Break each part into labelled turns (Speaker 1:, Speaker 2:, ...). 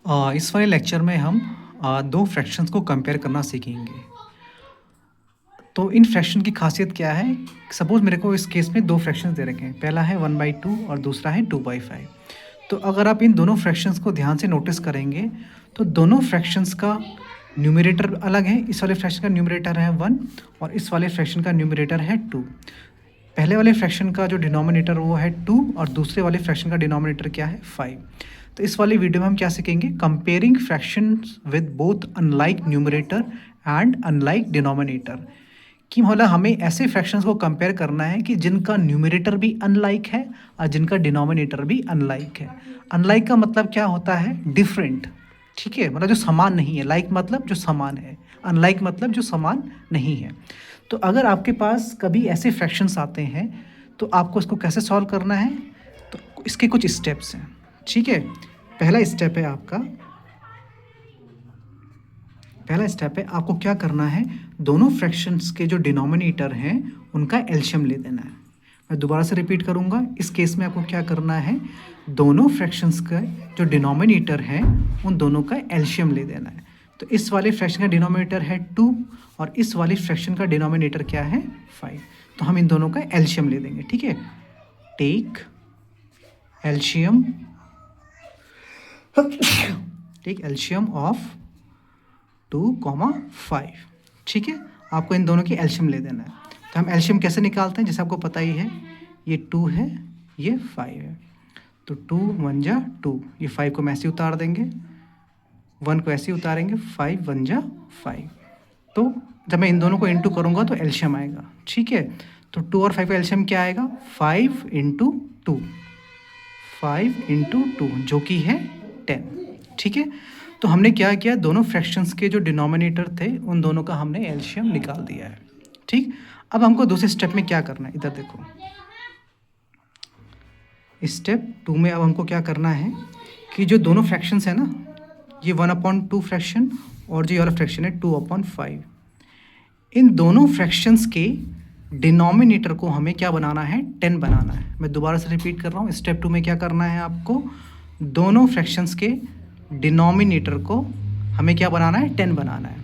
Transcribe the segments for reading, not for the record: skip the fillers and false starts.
Speaker 1: इस वाले लेक्चर में हम दो फ्रैक्शंस को कंपेयर करना सीखेंगे। तो इन फ्रैक्शन की खासियत क्या है? सपोज़ मेरे को इस केस में दो फ्रैक्शंस दे रखे हैं, पहला है 1/2 और दूसरा है 2/5। तो अगर आप इन दोनों फ्रैक्शंस को ध्यान से नोटिस करेंगे तो दोनों फ्रैक्शंस का न्यूमरेटर अलग है। इस वाले फ्रैक्शन का न्यूमरेटर है 1 और इस वाले फ्रैक्शन का न्यूमरेटर है 2। पहले वाले फ्रैक्शन का जो डिनोमिनेटर वो है 2 और दूसरे वाले फ्रैक्शन का डिनोमिनेटर क्या है 5। तो इस वाली वीडियो में हम क्या सीखेंगे? Comparing fractions with both unlike numerator and unlike denominator. कि मतलब हमें ऐसे फ्रैक्शंस को कंपेयर करना है कि जिनका न्यूमरेटर भी अनलाइक है और जिनका डिनोमिनेटर भी अनलाइक है। अनलाइक का मतलब क्या होता है? डिफरेंट। ठीक है, मतलब जो समान नहीं है। लाइक मतलब जो समान है, अनलाइक मतलब जो समान नहीं है। तो अगर आपके पास कभी ऐसे फ्रैक्शंस आते हैं तो आपको इसको कैसे सॉल्व करना है? तो इसके कुछ स्टेप्स हैं। ठीक है, पहला स्टेप है आपको क्या करना है? दोनों फ्रैक्शंस के जो डिनोमिनेटर हैं उनका एलसीएम ले देना है। मैं दोबारा से रिपीट करूंगा। इस केस में आपको क्या करना है? दोनों फ्रैक्शंस का जो डिनोमिनेटर हैं उन दोनों का एलसीएम ले देना है। तो इस वाले फ्रैक्शन का डिनोमिनेटर है 2 और इस वाले फ्रैक्शन का डिनोमिनेटर क्या है 5। तो हम इन दोनों का एलसीएम ले देंगे। ठीक है, टेक एलसीएम ऑफ 2,5। ठीक है, आपको इन दोनों की एलसीएम ले देना है। तो हम एलसीएम कैसे निकालते हैं? जैसे आपको पता ही है, ये 2 है, ये 5 है। तो 2 1 जा 2, ये 5 को हम ऐसे उतार देंगे, 1 को ऐसे उतारेंगे, 5 1 जा 5। तो जब मैं इन दोनों को इंटू करूँगा तो एलसीएम आएगा। ठीक है, तो 2 और 5 का एलसीएम क्या आएगा? 5 × 2, 5 × 2 जो कि है 10। ठीक है, तो हमने क्या किया? दोनों फ्रैक्शंस के जो डिनोमिनेटर थे उन दोनों का हमने एलसीएम निकाल दिया है। ठीक, अब हमको दूसरे स्टेप में क्या करना है? इधर देखो, स्टेप 2 में अब हमको क्या करना है कि जो दोनों फ्रैक्शंस है ना, ये 1/2 फ्रैक्शन और जो ये वाला फ्रैक्शन है 2/5, इन दोनों फ्रैक्शंस के डिनोमिनेटर को हमें क्या बनाना है? 10 बनाना है। मैं दोबारा से रिपीट कर रहा हूँ। स्टेप 2 में क्या करना है आपको? दोनों फ्रैक्शंस के डिनोमिनेटर को हमें क्या बनाना है? 10 बनाना है।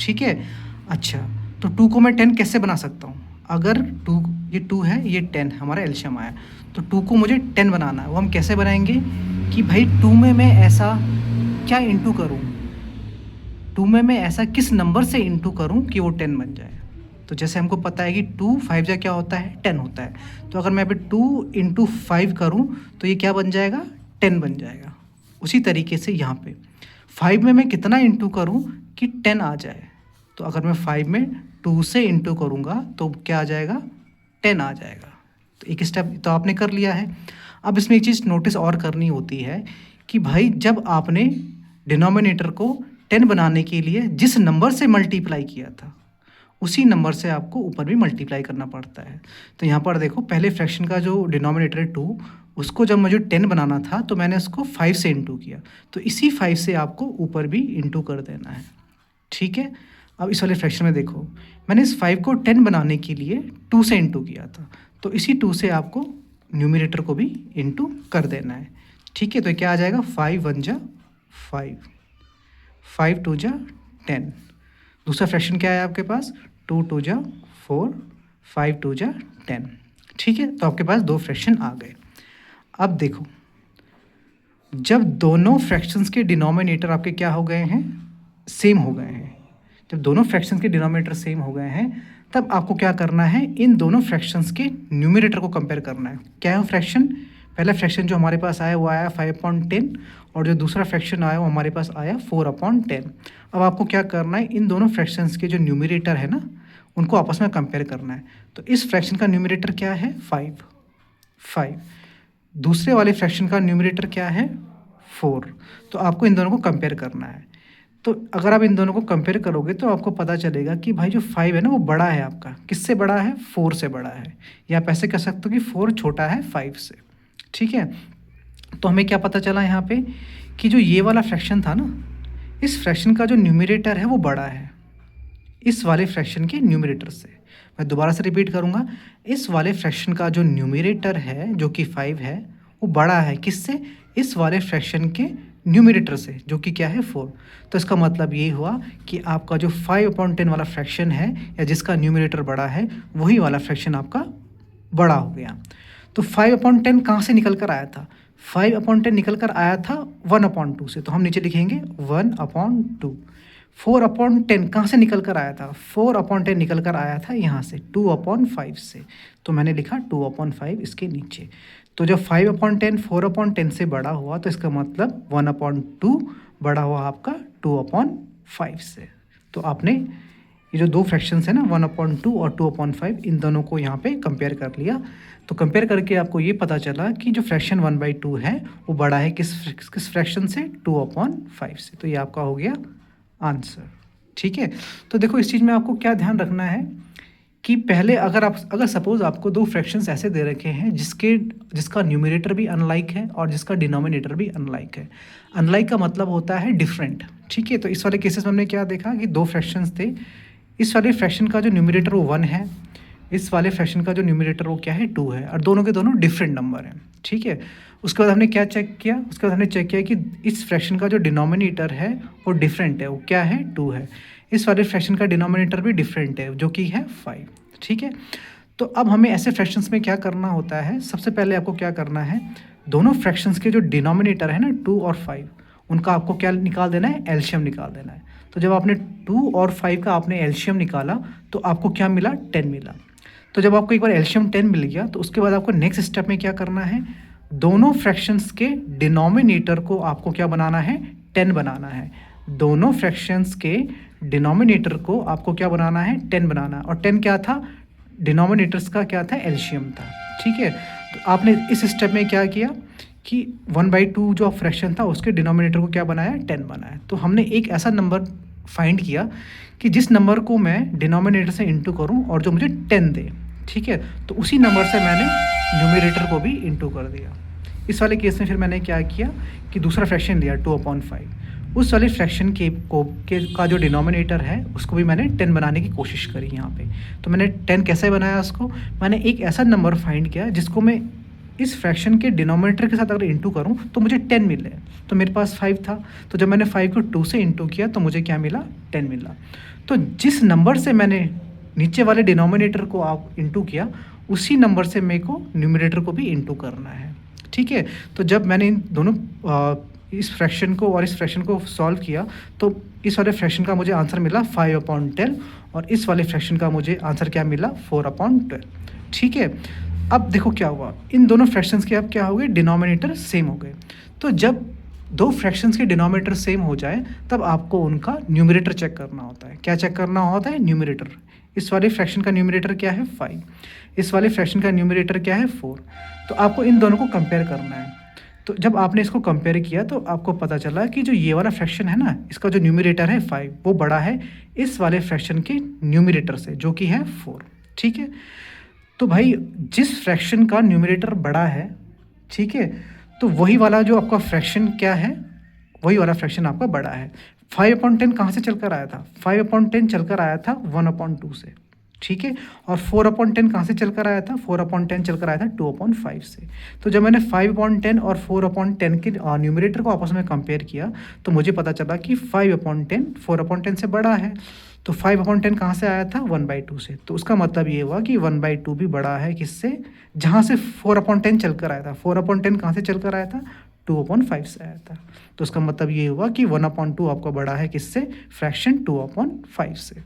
Speaker 1: ठीक है, अच्छा, तो 2 को मैं 10 कैसे बना सकता हूँ? अगर 2, ये 2 है, ये 10, हमारा एलसीएम आया, तो 2 को मुझे 10 बनाना है। वो हम कैसे बनाएंगे कि भाई 2 में मैं ऐसा क्या इंटू करूँ, 2 में मैं ऐसा किस नंबर से इंटू करूँ कि वो 10 बन जाए। तो जैसे हमको पता है कि 2 5 जा क्या होता है? 10 होता है। तो अगर मैं अभी 2 × 5 करूँ तो ये क्या बन जाएगा? 10 बन जाएगा। उसी तरीके से यहाँ पे 5 में मैं कितना इंटू करूँ कि 10 आ जाए? तो अगर मैं 5 में 2 से इंटू करूँगा तो क्या आ जाएगा? 10 आ जाएगा। तो एक स्टेप तो आपने कर लिया है। अब इसमें एक चीज़ नोटिस और करनी होती है कि भाई जब आपने डिनोमिनेटर को 10 बनाने के लिए जिस नंबर से मल्टीप्लाई किया था उसी नंबर से आपको ऊपर भी मल्टीप्लाई करना पड़ता है। तो यहाँ पर देखो, पहले फ्रैक्शन का जो डिनोमिनेटर है 2, उसको जब मुझे 10 बनाना था तो मैंने उसको 5 से इंटू किया। तो इसी 5 से आपको ऊपर भी इंटू कर देना है। ठीक है, अब इस वाले फ्रैक्शन में देखो, मैंने इस 5 को 10 बनाने के लिए 2 से इंटू किया था, तो इसी 2 से आपको न्यूमरेटर को भी इंटू कर देना है। ठीक है, तो क्या आ जाएगा? 5 1 जा 5, 5 2 जा 10। दूसरा फ्रैक्शन क्या है आपके पास? 2 2 जा 4, 5 2 जा 10। ठीक है, तो आपके पास दो फ्रैक्शन आ गए। अब देखो, जब दोनों फ्रैक्शंस के डिनोमिनेटर आपके क्या हो गए हैं? सेम हो गए हैं। जब दोनों फ्रैक्शंस के डिनोमिनेटर सेम हो गए हैं तब आपको क्या करना है? इन दोनों फ्रैक्शंस के न्यूमरेटर को कंपेयर करना है। क्या है फ्रैक्शन? पहला फ्रैक्शन जो हमारे पास आया वो आया 5/10 और जो दूसरा फ्रैक्शन आया वो हमारे पास आया 4/10। अब आपको क्या करना है? इन दोनों फ्रैक्शंस के जो न्यूमरेटर है ना उनको आपस में कंपेयर करना है। तो इस फ्रैक्शन का न्यूमरेटर क्या है? 5। दूसरे वाले फ्रैक्शन का न्यूमरेटर क्या है? 4। तो आपको इन दोनों को कंपेयर करना है। तो अगर आप इन दोनों को कंपेयर करोगे तो आपको पता चलेगा कि भाई जो 5 है ना वो बड़ा है आपका। किससे बड़ा है? 4 से बड़ा है। या आप ऐसे कह सकते हो कि 4 छोटा है 5 से। ठीक है, तो हमें क्या पता चला यहाँ पे कि जो ये वाला फ्रैक्शन था ना, इस फ्रैक्शन का जो न्यूमरेटर है वो बड़ा है इस वाले फ्रैक्शन के न्यूमरेटर से। मैं दोबारा से रिपीट करूँगा, इस वाले फ्रैक्शन का जो न्यूमरेटर है जो कि 5 है वो बड़ा है किससे? इस वाले फ्रैक्शन के न्यूमरेटर से, जो कि क्या है 4। तो इसका मतलब ये हुआ कि आपका जो 5/10 वाला फ्रैक्शन है या जिसका न्यूमरेटर बड़ा है, वही वाला फ्रैक्शन आपका बड़ा हो गया। तो 5/10 कहाँ से निकल कर आया था? 5/10 निकल कर आया था 1/2 से, तो हम नीचे लिखेंगे 1/2। 4/10 कहाँ से निकल कर आया था? 4/10 निकल कर आया था यहाँ से 2/5 से, तो मैंने लिखा 2/5 इसके नीचे। तो जब 5/10 4/10 से बड़ा हुआ तो इसका मतलब 1/2 बड़ा हुआ आपका 2/5 से। तो आपने ये जो दो फ्रैक्शंस है ना 1/2 और 2/5, इन दोनों को यहाँ पे कंपेयर कर लिया। तो कंपेयर करके आपको ये पता चला कि जो फ्रैक्शन 1/2 है वो बड़ा है किस फ्रैक्शन से? 2/5 से। तो ये आपका हो गया आंसर। ठीक है, तो देखो इस चीज़ में आपको क्या ध्यान रखना है कि पहले अगर सपोज आपको दो फ्रैक्शंस ऐसे दे रखे हैं जिसका न्यूमरेटर भी अनलाइक है और जिसका डिनोमिनेटर भी अनलाइक है। अनलाइक का मतलब होता है डिफरेंट। ठीक है, तो इस वाले केसेस में हमने क्या देखा कि दो फ्रैक्शंस थे। इस वाले फ्रैक्शन का जो न्यूमरेटर वो 1 है, इस वाले फ्रैक्शन का जो न्यूमरेटर वो क्या है 2 है, और दोनों के दोनों डिफरेंट नंबर हैं। ठीक है, उसके बाद हमने क्या चेक किया? उसके बाद हमने चेक किया कि इस फ्रैक्शन का जो डिनोमिनेटर है वो डिफरेंट है, वो क्या है 2 है। इस वाले फ्रैक्शन का डिनोमिनेटर भी डिफरेंट है जो कि है 5। ठीक है, तो अब हमें ऐसे फ्रैक्शंस में क्या करना होता है? सबसे पहले आपको क्या करना है, दोनों फ्रैक्शंस के जो डिनोमिनेटर है ना 2 और 5, उनका आपको क्या निकाल देना है? एलसीएम निकाल देना है। तो जब आपने 2 और 5 का आपने एलसीएम निकाला तो आपको क्या मिला? 10 मिला। तो जब आपको एक बार एलसीएम 10 मिल गया तो उसके बाद आपको नेक्स्ट स्टेप में क्या करना है? दोनों फ्रैक्शंस के डिनोमिनेटर को आपको क्या बनाना है? 10 बनाना है। दोनों फ्रैक्शंस के डिनोमिनेटर को आपको क्या बनाना है? 10 बनाना। और 10 क्या था? डिनोमिनेटर्स का क्या था? एलसीएम था। ठीक है, तो आपने इस स्टेप में क्या किया कि 1/2 जो फ्रैक्शन था उसके डिनोमिनेटर को क्या बनाया? 10 बनाया। तो हमने एक ऐसा नंबर फाइंड किया कि जिस नंबर को मैं डिनोमिनेटर से इंटू करूं और जो मुझे 10 दे। ठीक है, तो उसी नंबर से मैंने न्यूमरेटर को भी इंटू कर दिया। इस वाले केस में फिर मैंने क्या किया कि दूसरा फ्रैक्शन लिया 2/5। उस वाले फ्रैक्शन का जो डिनोमिनेटर है उसको भी मैंने 10 बनाने की कोशिश करी यहाँ पे। तो मैंने 10 कैसे बनाया उसको? मैंने एक ऐसा नंबर फाइंड किया जिसको मैं इस फ्रैक्शन के डिनोमिनेटर के साथ अगर इंटू करूं तो मुझे 10 मिले। तो मेरे पास 5 था, तो जब मैंने 5 को 2 से इंटू किया तो मुझे क्या मिला? 10 मिला। तो जिस नंबर से मैंने नीचे वाले डिनोमिनेटर को आप इंटू किया उसी नंबर से मेरे को न्यूमरेटर को भी इंटू करना है। ठीक है, तो जब मैंने इन दोनों इस फ्रैक्शन को और इस फ्रैक्शन को सॉल्व किया तो इस वाले फ्रैक्शन का मुझे आंसर मिला 5/10 और इस वाले फ्रैक्शन का मुझे आंसर क्या मिला? 4/12। ठीक है, अब देखो क्या हुआ, इन दोनों फ्रैक्शंस के अब क्या हो गए? डिनोमिनेटर सेम हो गए। तो जब दो फ्रैक्शंस के डिनोमिनेटर सेम हो जाए तब आपको उनका न्यूमरेटर चेक करना होता है। क्या चेक करना होता है? न्यूमरेटर। इस वाले फ्रैक्शन का न्यूमरेटर क्या है? 5। इस वाले फ्रैक्शन का न्यूमरेटर क्या है? 4। तो आपको इन दोनों को कंपेयर करना है। तो जब आपने इसको कंपेयर किया तो आपको पता चला कि जो ये वाला फ्रैक्शन है ना, इसका जो न्यूमरेटर है 5 वो बड़ा है इस वाले फ्रैक्शन के न्यूमरेटर से जो कि है 4। ठीक है, तो भाई जिस फ्रैक्शन का न्यूमरेटर बड़ा है, ठीक है, तो वही वाला जो आपका फ्रैक्शन क्या है? वही वाला फ्रैक्शन आपका बड़ा है। 5/10 कहाँ से चलकर आया था? 5/10 चलकर आया था 1/2 से। ठीक है, और 4/10 कहाँ से चलकर आया था? 4/10 चलकर आया था 2/5 से। तो जब मैंने 5/10 और 4/10 के न्यूमरेटर को आपस में कंपेयर किया तो मुझे पता चला कि 5/10 4/10 से बड़ा है। तो 5/10 कहाँ से आया था? 1/2 से। तो उसका मतलब ये हुआ कि 1/2 भी बड़ा है किससे? जहाँ से 4/10 चलकर आया था। 4/10 कहाँ से चलकर आया था? 2/5 से आया था। तो उसका मतलब ये हुआ कि 1/2 आपका बड़ा है किससे? फ्रैक्शन 2/5 से।